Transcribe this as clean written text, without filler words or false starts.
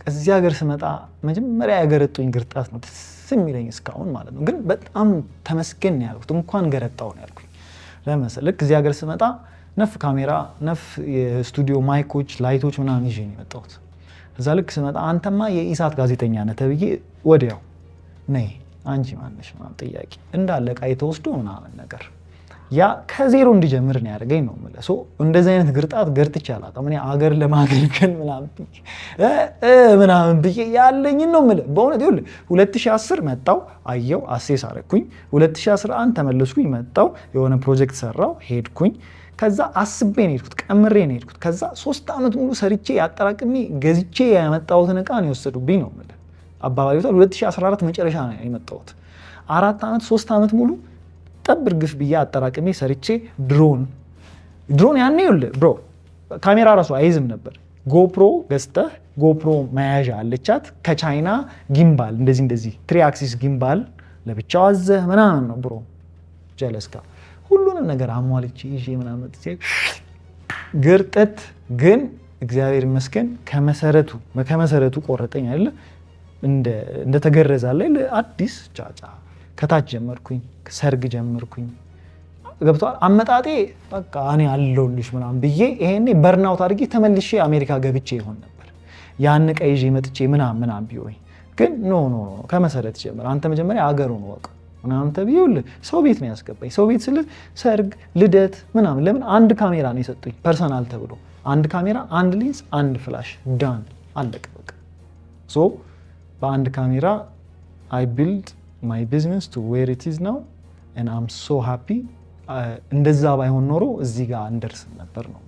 እዚህ ሀገር ስመጣ መጀመሪያ ያገረጡኝ ግርጣት ነው ደስ የሚለኝ እስካሁን ማለት ነው። ግን በጣም ተመስገን ያልኩት እንኳን ገረጣው ነው ያልኩኝ። ለምሳሌ ልክ እዚህ ሀገር ስመጣ ነፍ ካሜራ፣ ነፍ የስቱዲዮ ማይኮች፣ ላይቶች ምናምን ይዤ ነው የመጣሁት። እዛ ልክ ስመጣ አንተማ የኢሳት ጋዜጠኛ ነህ ተብዬ ወዲያው ነይ አንቺ ማነሽ ምናምን ጥያቄ እንዳለ ዕቃ ተወስዶ ምናምን ነገር ያ ከዜሮ እንዲጀምር ነው ያደረገኝ ነው የምልህ። ሶ እንደዚህ አይነት ግርጣት ገርጥቼ አላውቅም። እኔ አገር ለማገልገል ምናምን ብዬ ያለኝን ነው የምልህ በእውነት። ይኸውልህ 2010 መጣሁ አየሁ አሴስ አደረኩኝ። 2011 ተመለስኩኝ መጣሁ የሆነ ፕሮጀክት ሰራው ሄድኩኝ። ከዛ አስቤ ነው የሄድኩት፣ ቀምሬ ነው የሄድኩት። ከዛ 3 ዓመት ሙሉ ሰርቼ ያጠራቅሜ ገዝቼ ያመጣሁትን ዕቃ ነው የወሰዱብኝ ነው የምልህ። አባባሪ 2014 መጨረሻ ነው የመጣሁት። 4 ዓመት 3 ዓመት ሙሉ ጠብር ግፍ ብዬ አጠራቅሜ ሰርቼ ድሮን ያኔ ይኸውልህ ብሮ ካሜራ ራሱ አይዝም ነበር። ጎፕሮ ገዝተህ ጎፕሮ መያዣ አለቻት ከቻይና ጊምባል እንደዚህ 3 አክሲስ ጊምባል ለብቻው አዘህ ምናምን ነው ብሮ ጀለስካ ሁሉንም ነገር አሟልቼ ይዤ ምናምን ግርጠት ግን እግዚአብሔር ይመስገን ከመሰረቱ ቆረጠኝ አይደለ እንደተገረዛለ አዲስ ጫጫ ከታች ጀመርኩኝ፣ ሰርግ ጀመርኩኝ። ገብቷል አመጣጤ በቃ እኔ አለሁልሽ ምናምን ብዬ ይሄኔ በርናውት አድርጌ ተመልሼ አሜሪካ ገብቼ ይሆን ነበር ያን ዕቃ ይዤ መጥቼ ምናምን ቢሆን ግን ኖ ከመሰረት ጀመር። አንተ መጀመሪያ አገሩን ወቅ ምናምን ተብዬውልህ ሰው ቤት ነው ያስገባኝ። ሰው ቤት ስልህ ሰርግ፣ ልደት ምናምን ለምን አንድ ካሜራ ነው የሰጡኝ ፐርሰናል ተብሎ አንድ ካሜራ፣ አንድ ሌንስ፣ አንድ ፍላሽ ዳን አለቀ በቃ። ሶ በአንድ ካሜራ I build my business to where it is now and I'm so happy። እንደዛ ባይሆን ኖሮ እዚህ ጋር እንደርስ ነበር ነው።